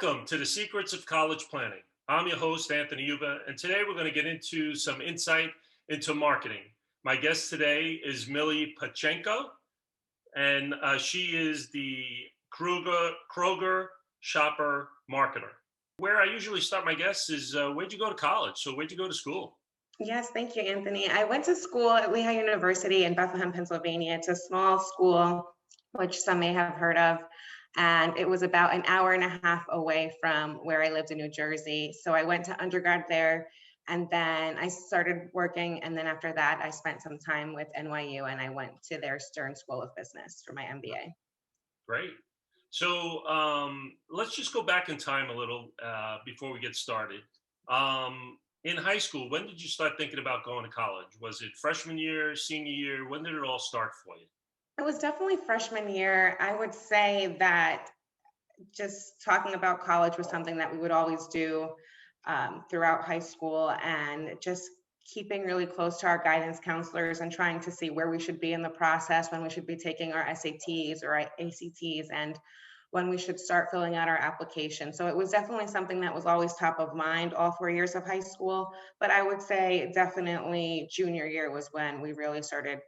Welcome to the Secrets of College Planning. I'm your host, Anthony Yuba, and today we're going to get into some insight into marketing. My guest today is Millie Pacheco, and she is the Kroger shopper marketer. Where I usually start my guests is where'd you go to college? So where'd you go to school? Yes, thank you, Anthony. I went to school at Lehigh University in Bethlehem, Pennsylvania. It's a small school, which some may have heard of. And it was about an hour and a half away from where I lived in New Jersey. So I went to undergrad there and then I started working. And then after that, I spent some time with NYU and I went to their Stern School of Business for my MBA. Great. So let's just go back in time a little before we get started. In high school, when did you start thinking about going to college? Was it freshman year, senior year? When did it all start for you? It was definitely freshman year. I would say that just talking about college was something that we would always do throughout high school, and just keeping really close to our guidance counselors and trying to see where we should be in the process, when we should be taking our SATs or our ACTs, and when we should start filling out our application. So it was definitely something that was always top of mind all 4 years of high school. But I would say definitely junior year was when we really started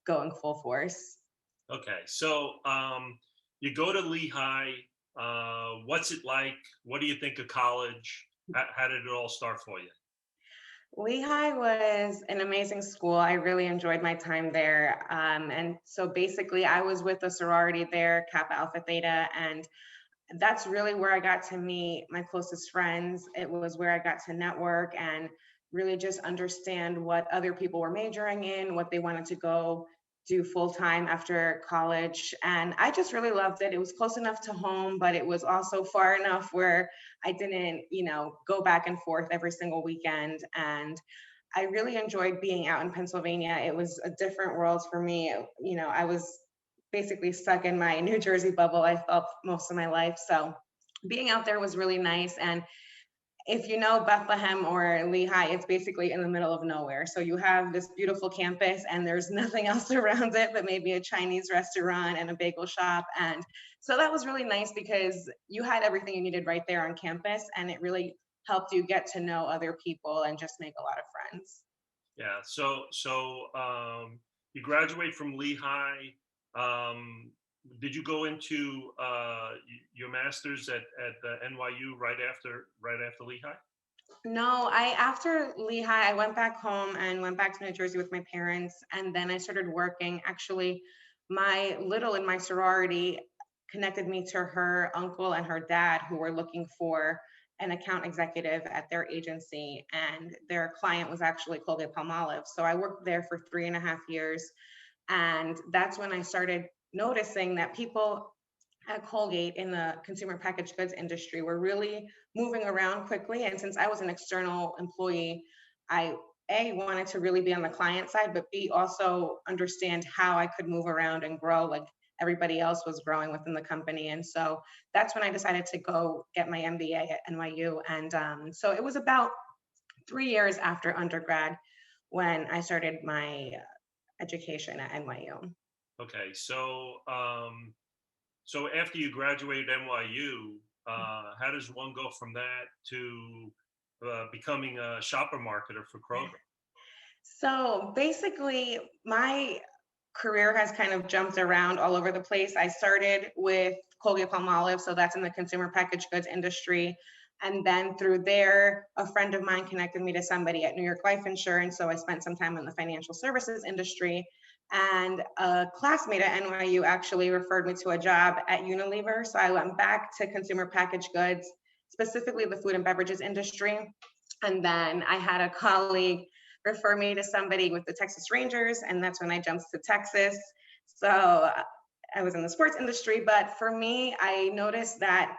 going full force. Okay, so you go to Lehigh. What's it like? What do you think of college? How did it all start for you? Lehigh was an amazing school. I really enjoyed my time there. And so basically, I was with a sorority there, Kappa Alpha Theta, and that's really where I got to meet my closest friends. It was where I got to network and really just understand what other people were majoring in, what they wanted to go do full time after college. And I just really loved it. It was close enough to home, but it was also far enough where I didn't, go back and forth every single weekend. And I really enjoyed being out in Pennsylvania. It was a different world for me. I was basically stuck in my New Jersey bubble, I felt most of my life. So being out there was really nice. And if you know Bethlehem or Lehigh, it's basically in the middle of nowhere. So you have this beautiful campus and there's nothing else around it but maybe a Chinese restaurant and a bagel shop. And so that was really nice because you had everything you needed right there on campus, and it really helped you get to know other people and just make a lot of friends. Yeah. So you graduate from Lehigh. Um, did you go into your master's at the NYU right after Lehigh? No, after Lehigh, I went back home and went back to New Jersey with my parents, and then I started working. Actually, my little in my sorority connected me to her uncle and her dad, who were looking for an account executive at their agency, and their client was actually Colgate-Palmolive. So I worked there for 3.5 years, and that's when I started noticing that people at Colgate in the consumer packaged goods industry were really moving around quickly. And since I was an external employee, I A, wanted to really be on the client side, but B, also understand how I could move around and grow like everybody else was growing within the company. And so that's when I decided to go get my MBA at NYU. And so it was about 3 years after undergrad when I started my education at NYU. Okay. So after you graduated NYU, how does one go from that to becoming a shopper marketer for Kroger? So basically, my career has kind of jumped around all over the place. I started with Colgate Palmolive, so that's in the consumer packaged goods industry. And then through there, a friend of mine connected me to somebody at New York Life Insurance. So I spent some time in the financial services industry. And a classmate at NYU actually referred me to a job at Unilever. So I went back to consumer packaged goods, specifically the food and beverages industry. And then I had a colleague refer me to somebody with the Texas Rangers, and that's when I jumped to Texas. So I was in the sports industry, but for me, I noticed that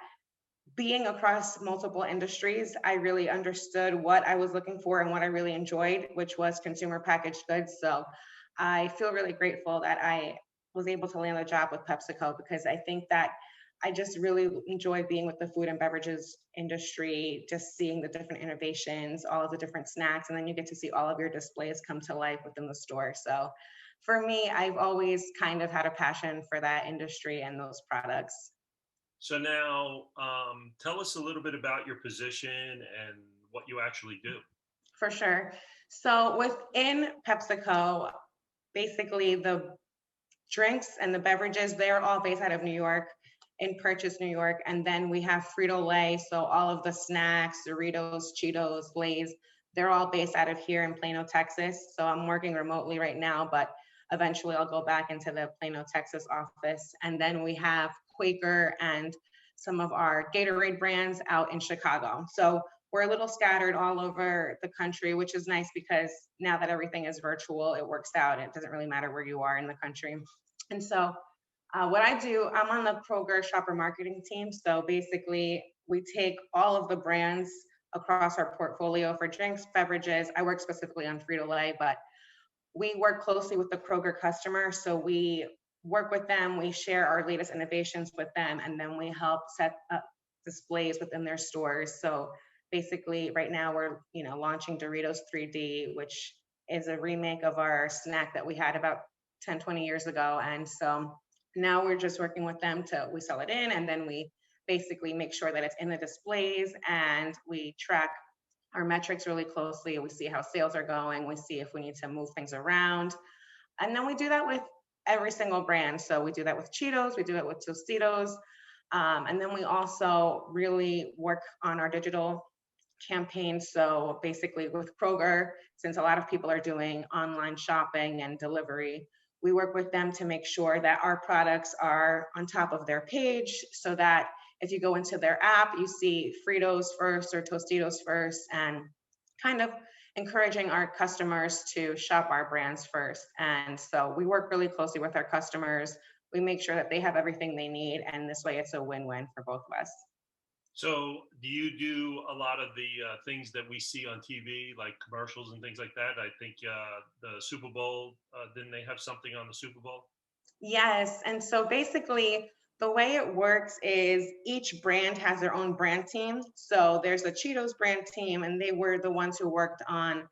being across multiple industries, I really understood what I was looking for and what I really enjoyed, which was consumer packaged goods. So I feel really grateful that I was able to land a job with PepsiCo, because I think that I just really enjoy being with the food and beverages industry, just seeing the different innovations, all of the different snacks, and then you get to see all of your displays come to life within the store. So for me, I've always kind of had a passion for that industry and those products. So now, tell us a little bit about your position and what you actually do. For sure. So within PepsiCo, basically the drinks and the beverages, they're all based out of New York, in Purchase, New York. And then we have Frito-Lay. So all of the snacks, Doritos, Cheetos, Lay's, they're all based out of here in Plano, Texas. So I'm working remotely right now, but eventually I'll go back into the Plano, Texas office. And then we have Quaker and some of our Gatorade brands out in Chicago. So we're a little scattered all over the country, which is nice because now that everything is virtual, it works out. It doesn't really matter where you are in the country. And so what I do, I'm on the Kroger shopper marketing team. So basically, we take all of the brands across our portfolio for drinks, beverages. I work specifically on Frito-Lay, but we work closely with the Kroger customer. So we work with them, we share our latest innovations with them, and then we help set up displays within their stores. So basically, right now we're launching Doritos 3D, which is a remake of our snack that we had about 10, 20 years ago. And so now we're just working with them to we sell it in, and then we basically make sure that it's in the displays, and we track our metrics really closely. We see how sales are going. We see if we need to move things around. And then we do that with every single brand. So we do that with Cheetos, we do it with Tostitos. And then we also really work on our digital campaigns. So basically with Kroger, since a lot of people are doing online shopping and delivery, we work with them to make sure that our products are on top of their page so that if you go into their app, you see Fritos first or Tostitos first, and kind of encouraging our customers to shop our brands first. And so we work really closely with our customers. We make sure that they have everything they need, and this way it's a win-win for both of us. So, do you do a lot of the things that we see on TV, like commercials and things like that? I think the Super Bowl, didn't they have something on the Super Bowl? Yes. And so basically, the way it works is each brand has their own brand team. So there's a Cheetos brand team, and they were the ones who worked on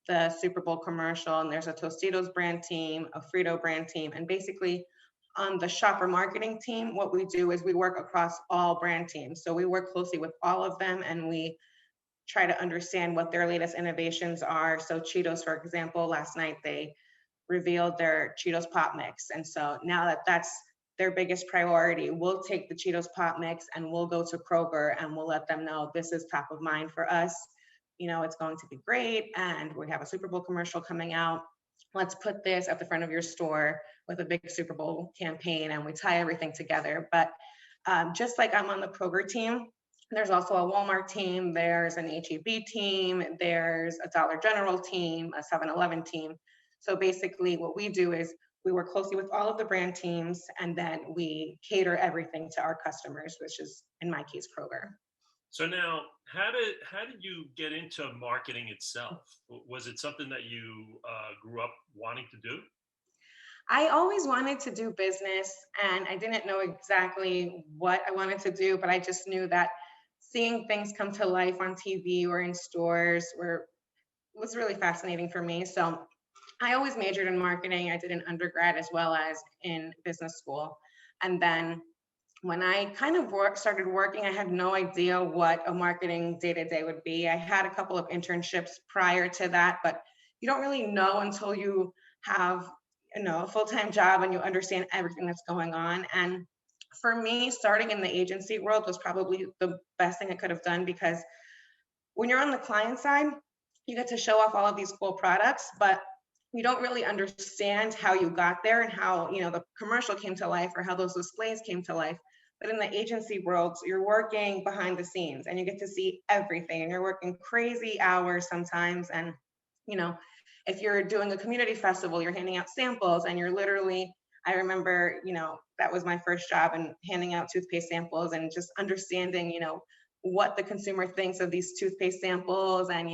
the Super Bowl commercial. And there's a Tostitos brand team, a Frito brand team. And basically, on the shopper marketing team, what we do is we work across all brand teams. So we work closely with all of them, and we try to understand what their latest innovations are. So Cheetos, for example, last night they revealed their Cheetos Pop Mix. And so now that that's their biggest priority, we'll take the Cheetos Pop Mix and we'll go to Kroger and we'll let them know this is top of mind for us. It's going to be great. And we have a Super Bowl commercial coming out. Let's put this at the front of your store with a big Super Bowl campaign, and we tie everything together. But just like I'm on the Kroger team, there's also a Walmart team, there's an HEB team, there's a Dollar General team, a 7-Eleven team. So basically what we do is we work closely with all of the brand teams, and then we cater everything to our customers, which is in my case, Kroger. So now, how did you get into marketing itself? Was it something that you grew up wanting to do? I always wanted to do business, and I didn't know exactly what I wanted to do, but I just knew that seeing things come to life on TV or in stores was really fascinating for me. So I always majored in marketing. I did an undergrad as well as in business school. And then when I kind of started working, I had no idea what a marketing day to day would be. I had a couple of internships prior to that, but you don't really know until you have a full-time job and you understand everything that's going on. And for me, starting in the agency world was probably the best thing I could have done, because when you're on the client side, you get to show off all of these cool products, but you don't really understand how you got there and how the commercial came to life or how those displays came to life. But in the agency world, you're working behind the scenes and you get to see everything, and you're working crazy hours sometimes. And you know if you're doing a community festival, you're handing out samples, and you're literally, I remember, that was my first job, and handing out toothpaste samples and just understanding what the consumer thinks of these toothpaste samples, and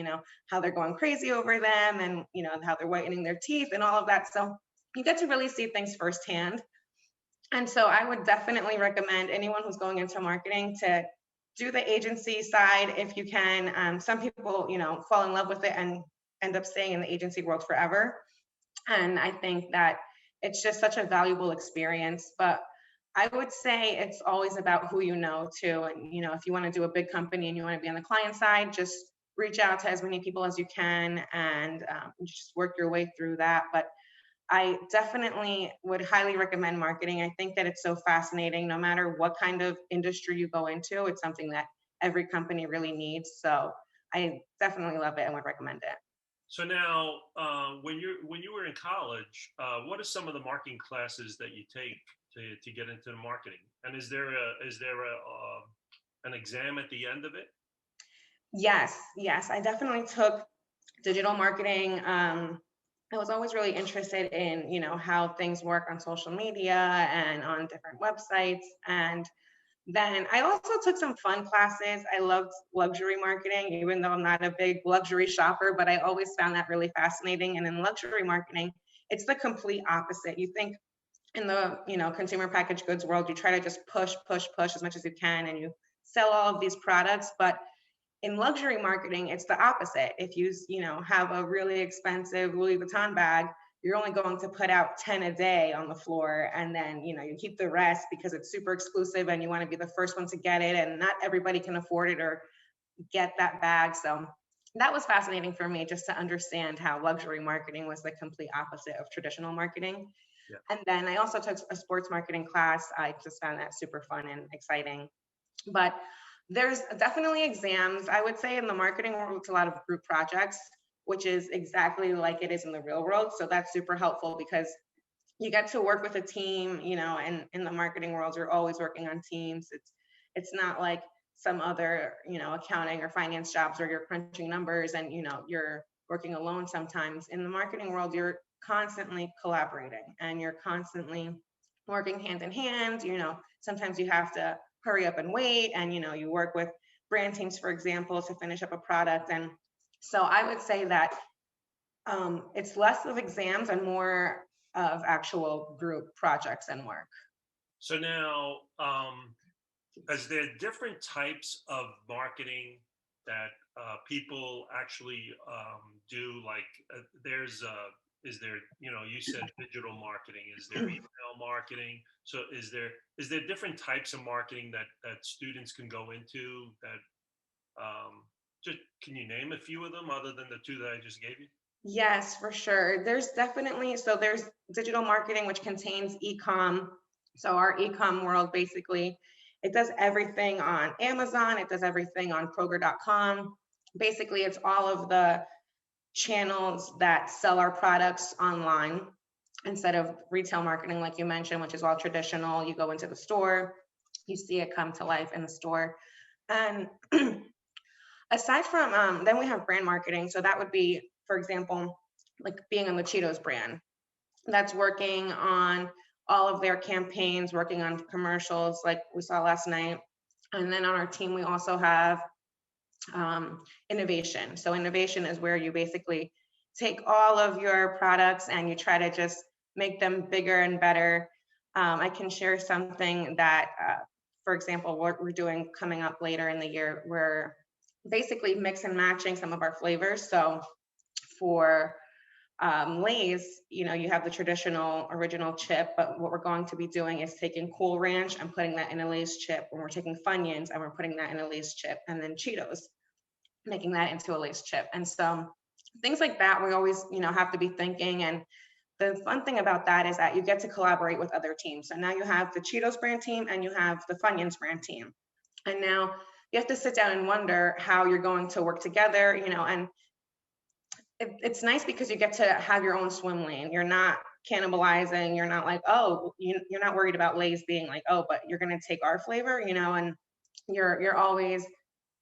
how they're going crazy over them, and how they're whitening their teeth and all of that. So you get to really see things firsthand. And so I would definitely recommend anyone who's going into marketing to do the agency side if you can. Some people fall in love with it and end up staying in the agency world forever, and I think that it's just such a valuable experience. But I would say it's always about who you know too. And, if you want to do a big company and you want to be on the client side, just reach out to as many people as you can and just work your way through that. But I definitely would highly recommend marketing. I think that it's so fascinating. No matter what kind of industry you go into, it's something that every company really needs. So I definitely love it and would recommend it. So now, when you were in college, what are some of the marketing classes that you take to get into the marketing? And is there an exam at the end of it? Yes, yes, I definitely took digital marketing. I was always really interested in, how things work on social media and on different websites. And then I also took some fun classes. I loved luxury marketing, even though I'm not a big luxury shopper, but I always found that really fascinating. And in luxury marketing, it's the complete opposite. You think in the, consumer packaged goods world, you try to just push, push, push as much as you can, and you sell all of these products. But in luxury marketing, it's the opposite. If you, have a really expensive Louis Vuitton bag, you're only going to put out 10 a day on the floor. And then, you keep the rest because it's super exclusive and you want to be the first one to get it. And not everybody can afford it or get that bag. So that was fascinating for me just to understand how luxury marketing was the complete opposite of traditional marketing. Yeah. And then I also took a sports marketing class. I just found that super fun and exciting. But there's definitely exams. I would say in the marketing world, it's a lot of group projects, which is exactly like it is in the real world. So that's super helpful because you get to work with a team, and in the marketing world, you're always working on teams. It's not like some other, accounting or finance jobs where you're crunching numbers and, you're working alone sometimes. In the marketing world, you're constantly collaborating and you're constantly working hand in hand. Sometimes you have to hurry up and wait, and you work with brand teams, for example, to finish up a product. And so I would say that it's less of exams and more of actual group projects and work. So now, is there different types of marketing that people actually do? Like, is there, you said digital marketing. Is there email marketing? So is there different types of marketing that students can go into that just can you name a few of them other than the two that I just gave you? Yes, for sure. There's digital marketing, which contains e-com. So our e-com world, basically, it does everything on Amazon. It does everything on Kroger.com. Basically, it's all of the channels that sell our products online instead of retail marketing, like you mentioned, which is all traditional. You go into the store, you see it come to life in the store. And aside from, then we have brand marketing. So that would be, for example, like being on the Cheetos brand. That's working on all of their campaigns, working on commercials like we saw last night. And then on our team, we also have innovation. So innovation is where you basically take all of your products and you try to just make them bigger and better. I can share something that, for example, what we're doing coming up later in the year. We're basically mix and matching some of our flavors. So for Lay's, you have the traditional original chip, but what we're going to be doing is taking Cool Ranch and putting that in a Lay's chip. When we're taking Funyuns and we're putting that in a Lay's chip, and then Cheetos, making that into a Lay's chip. And so things like that, we always, have to be thinking. And the fun thing about that is that you get to collaborate with other teams. So now you have the Cheetos brand team and you have the Funyuns brand team. And now you have to sit down and wonder how you're going to work together, and it's nice because you get to have your own swim lane. You're not cannibalizing. You're not like, oh, you're not worried about Lay's being like, oh, but you're going to take our flavor, and you're always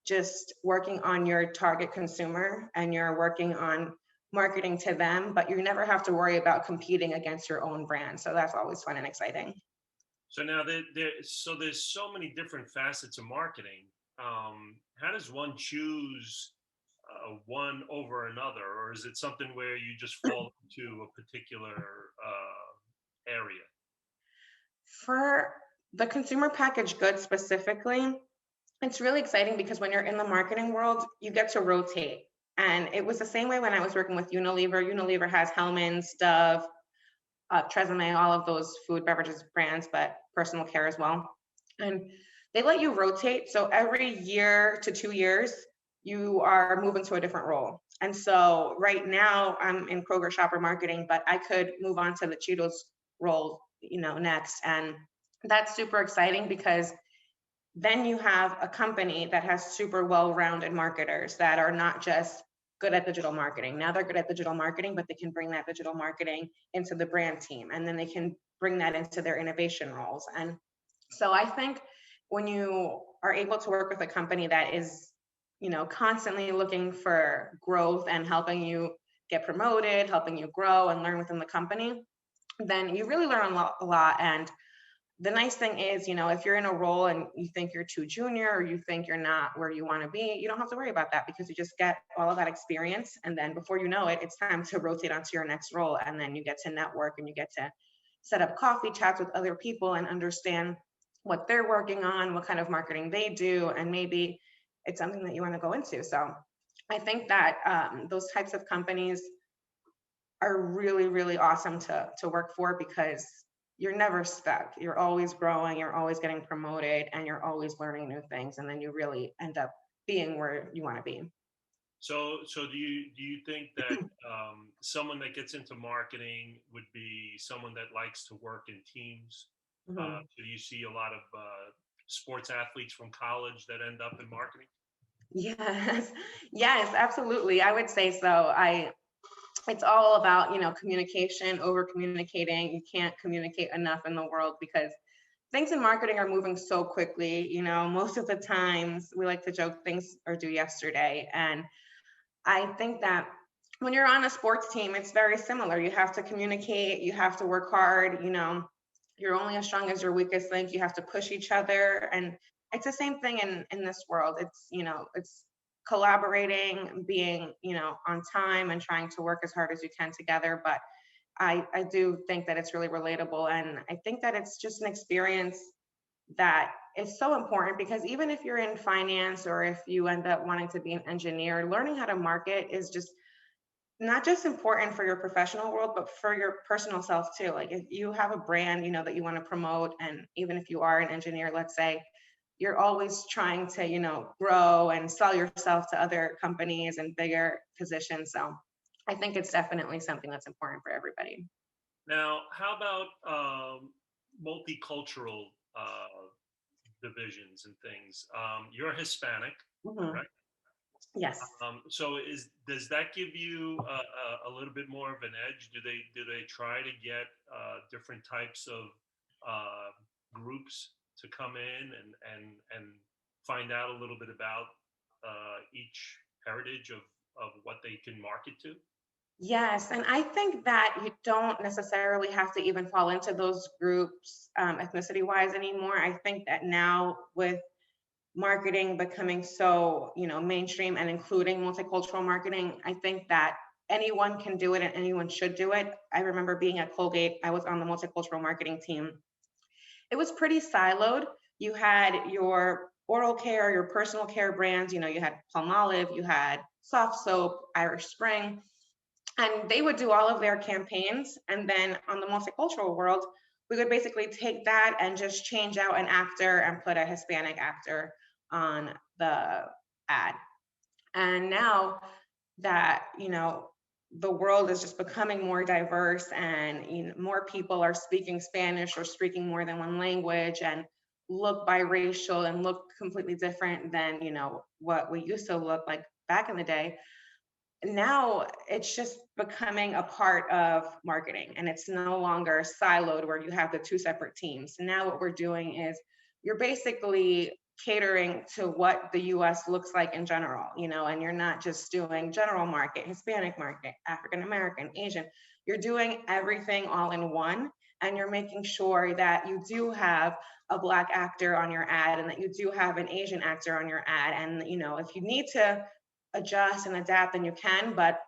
just working on your target consumer and you're working on marketing to them, but you never have to worry about competing against your own brand. So that's always fun and exciting. So now there's so many different facets of marketing. How does one choose one over another, or is it something where you just fall into a particular area? For the consumer packaged goods specifically, it's really exciting because when you're in the marketing world, you get to rotate. And it was the same way when I was working with Unilever. Unilever has Hellmann's, Dove, Tresemme, all of those food beverages brands, but personal care as well. And they let you rotate. So every year to 2 years, you are moving to a different role. And so right now I'm in Kroger shopper marketing, but I could move on to the Cheetos role, next. And that's super exciting because then you have a company that has super well-rounded marketers that are not just good at digital marketing. Now they're good at digital marketing, but they can bring that digital marketing into the brand team, and then they can bring that into their innovation roles. And so I think when you are able to work with a company that is, constantly looking for growth and helping you get promoted, helping you grow and learn within the company, then you really learn a lot. And the nice thing is, if you're in a role and you think you're too junior or you think you're not where you want to be, you don't have to worry about that because you just get all of that experience. And then before you know it, it's time to rotate onto your next role. And then you get to network and you get to set up coffee chats with other people and understand what they're working on, what kind of marketing they do, and maybe it's something that you want to go into. So I think that those types of companies are really, really awesome to work for because you're never stuck. You're always growing, you're always getting promoted, and you're always learning new things. And then you really end up being where you want to be. So do you think that someone that gets into marketing would be someone that likes to work in teams? Mhm. So do you see a lot of sports athletes from college that end up in marketing? Yes, yes, absolutely. I would say so. It's all about, communication, over communicating. You can't communicate enough in the world because things in marketing are moving so quickly. Most of the times we like to joke things are due yesterday. And I think that when you're on a sports team, it's very similar. You have to communicate, you have to work hard, you're only as strong as your weakest link. You have to push each other. And it's the same thing in this world. It's collaborating, being, on time and trying to work as hard as you can together. But I do think that it's really relatable. And I think that it's just an experience that is so important because even if you're in finance or if you end up wanting to be an engineer, learning how to market is just not just important for your professional world, but for your personal self too. Like if you have a brand, that you want to promote, and even if you are an engineer, let's say, you're always trying to, grow and sell yourself to other companies and bigger positions. So I think it's definitely something that's important for everybody. Now, how about multicultural divisions and things? You're Hispanic, Mhm. right? Yes. So does that give you a little bit more of an edge? Do they try to get different types of uh, groups to come in and find out a little bit about each heritage of what they can market to? Yes, and I think that you don't necessarily have to even fall into those groups ethnicity-wise anymore. I think that now with marketing becoming so, mainstream and including multicultural marketing, I think that anyone can do it and anyone should do it. I remember being at Colgate, I was on the multicultural marketing team. It was pretty siloed. You had your oral care, your personal care brands, you had Palmolive, you had soft soap, Irish Spring, and they would do all of their campaigns. And then on the multicultural world, we would basically take that and just change out an actor and put a Hispanic actor on the ad. And now that, the world is just becoming more diverse and more people are speaking Spanish or speaking more than one language and look biracial and look completely different than, what we used to look like back in the day. Now it's just becoming a part of marketing and it's no longer siloed where you have the two separate teams. Now what we're doing is you're basically catering to what the US looks like in general, and you're not just doing general market, Hispanic market, African American, Asian. You're doing everything all in one, and you're making sure that you do have a Black actor on your ad and that you do have an Asian actor on your ad. And if you need to adjust and adapt, then you can, but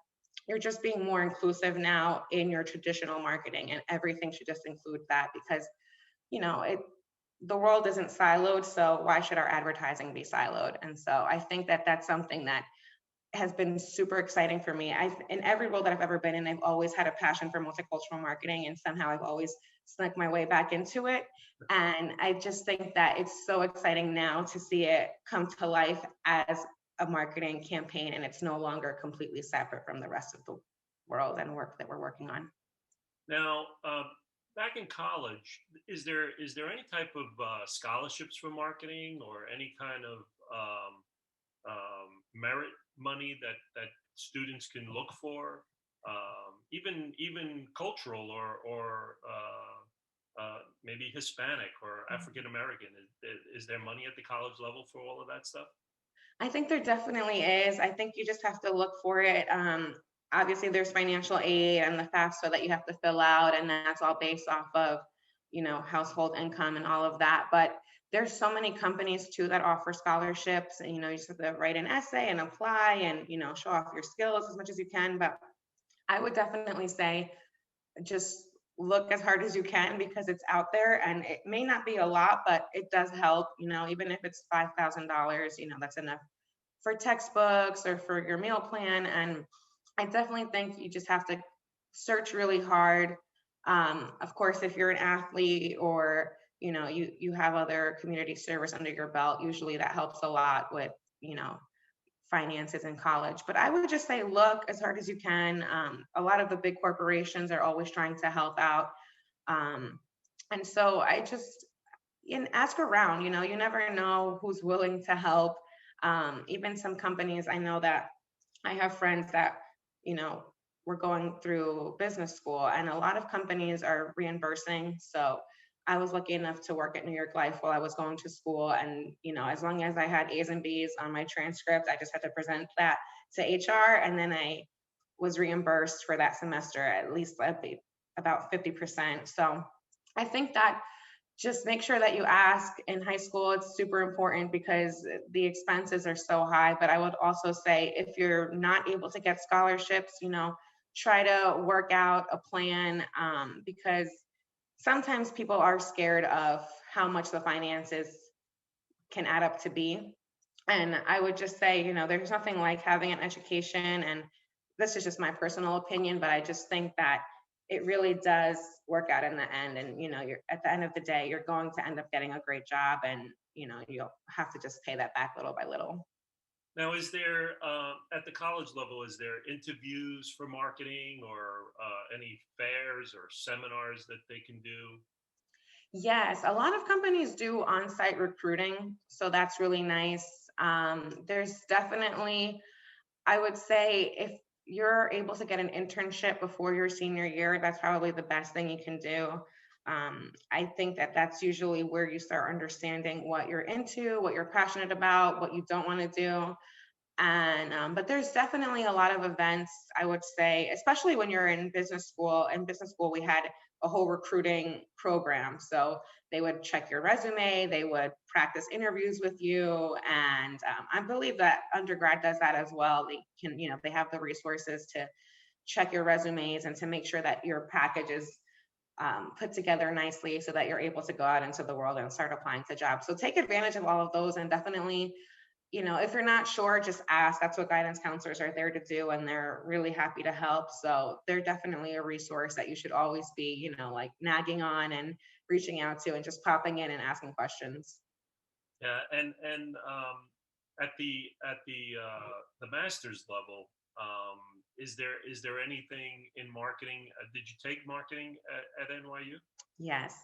you're just being more inclusive now in your traditional marketing, and everything should just include that because it the world isn't siloed, so why should our advertising be siloed? And so I think that that's something that has been super exciting for me. In every role that I've ever been in, I've always had a passion for multicultural marketing, and somehow I've always snuck my way back into it. And I just think that it's so exciting now to see it come to life as a marketing campaign, and it's no longer completely separate from the rest of the world and work that we're working on. Now, back in college, is there any type of scholarships for marketing or any kind of merit money that students can look for, even cultural or maybe Hispanic or African American? Is there money at the college level for all of that stuff? I think there definitely is. I think you just have to look for it. Obviously, there's financial aid and the FAFSA that you have to fill out, and that's all based off of, household income and all of that. But there's so many companies too that offer scholarships, and you just have to write an essay and apply, and show off your skills as much as you can. But I would definitely say just look as hard as you can because it's out there, and it may not be a lot, but it does help. Even if it's $5,000, that's enough for textbooks or for your meal plan. And I definitely think you just have to search really hard. Of course, if you're an athlete or you have other community service under your belt, usually that helps a lot with you know finances in college. But I would just say look as hard as you can. A lot of the big corporations are always trying to help out. Um, and so I just ask around. You never know who's willing to help. Even some companies, I know that I have friends that, you know, were going through business school, and a lot of companies are reimbursing. So I was lucky enough to work at New York Life while I was going to school. And, as long as I had A's and B's on my transcript, I just had to present that to HR. And then I was reimbursed for that semester, at least about 50%. So I think that just make sure that you ask in high school. It's super important because the expenses are so high. But I would also say if you're not able to get scholarships, try to work out a plan, because sometimes people are scared of how much the finances can add up to be. And I would just say, there's nothing like having an education. And this is just my personal opinion, but I just think that it really does work out in the end. And, you're at the end of the day, you're going to end up getting a great job, and, you'll have to just pay that back little by little. Now, is there at the college level, is there interviews for marketing or any fairs or seminars that they can do? Yes, a lot of companies do on-site recruiting, so that's really nice. There's definitely, I would say, if you're able to get an internship before your senior year, that's probably the best thing you can do. I think that that's usually where you start understanding what you're into, what you're passionate about, what you don't want to do. And but there's definitely a lot of events, I would say, especially when you're in business school. In business school, we had a whole recruiting program. So they would check your resume, they would practice interviews with you. And I believe that undergrad does that as well. They can, they have the resources to check your resumes and to make sure that your package is put together nicely so that you're able to go out into the world and start applying to jobs. So take advantage of all of those, and definitely, if you're not sure, just ask. That's what guidance counselors are there to do, and they're really happy to help. So they're definitely a resource that you should always be, like nagging on and reaching out to and just popping in and asking questions. Yeah, and at the master's level, is there anything in marketing? Did you take marketing at NYU? Yes.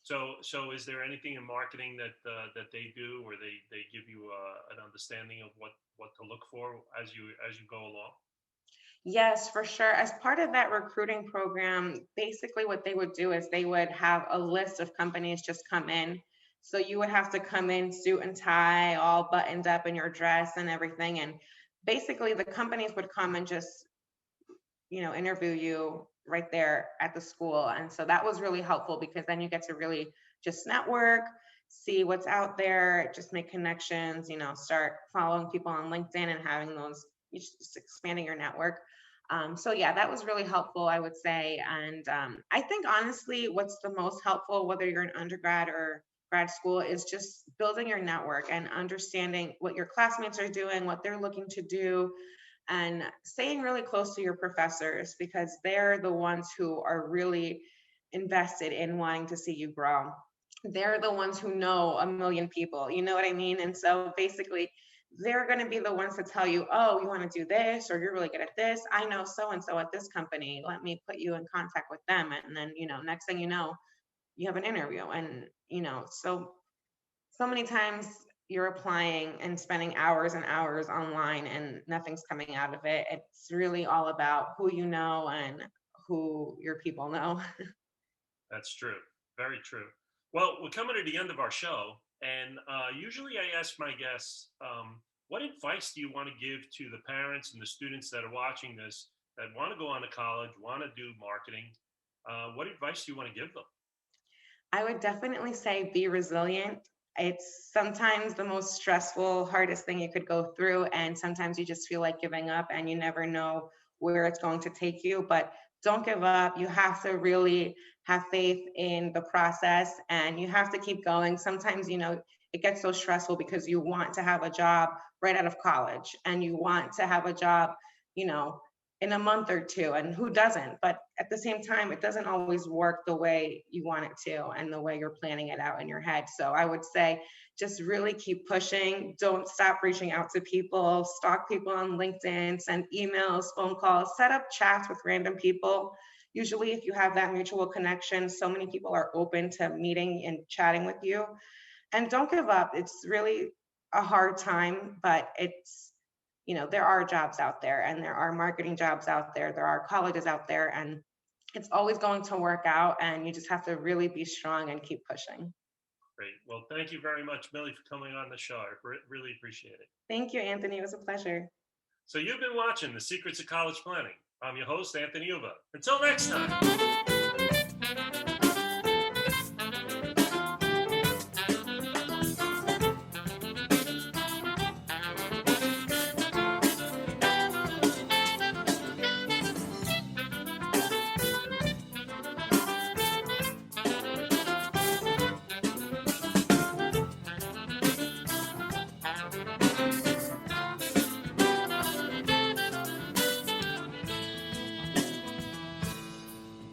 So is there anything in marketing that they do, where they give you an understanding of what to look for as you go along? Yes, for sure. As part of that recruiting program, basically what they would do is they would have a list of companies just come in. So you would have to come in suit and tie, all buttoned up in your dress and everything. And basically the companies would come and just, interview you right there at the school. And so that was really helpful because then you get to really just network, see what's out there, just make connections, start following people on LinkedIn and having those, just expanding your network. So yeah, that was really helpful, I would say. And I think honestly, what's the most helpful, whether you're an undergrad or grad school is just building your network and understanding what your classmates are doing, what they're looking to do, and staying really close to your professors because they're the ones who are really invested in wanting to see you grow. They're the ones who know a million people, you know what I mean? And so basically, they're going to be the ones to tell you, oh, you want to do this, or you're really good at this. I know so and so at this company. Let me put you in contact with them. And then, next thing you know, you have an interview. And, so many times you're applying and spending hours and hours online and nothing's coming out of it. It's really all about who you know and who your people know. That's true. Very true. Well, we're coming to the end of our show, and usually I ask my guests, what advice do you want to give to the parents and the students that are watching this that want to go on to college, want to do marketing? What advice do you want to give them? I would definitely say be resilient. It's sometimes the most stressful, hardest thing you could go through. And sometimes you just feel like giving up and you never know where it's going to take you. But don't give up. You have to really have faith in the process and you have to keep going. Sometimes, it gets so stressful because you want to have a job right out of college and you want to have a job, you know, in a month or two. And who doesn't? But at the same time, it doesn't always work the way you want it to and the way you're planning it out in your head. So I would say just really keep pushing. Don't stop reaching out to people, stalk people on LinkedIn, send emails, phone calls, set up chats with random people. Usually, if you have that mutual connection, so many people are open to meeting and chatting with you. And don't give up. It's really a hard time, but there are jobs out there and there are marketing jobs out there. There are colleges out there, and it's always going to work out. And you just have to really be strong and keep pushing. Great. Well, thank you very much, Millie, for coming on the show. I really appreciate it. Thank you, Anthony. It was a pleasure. So you've been watching The Secrets of College Planning. I'm your host, Anthony Uva. Until next time.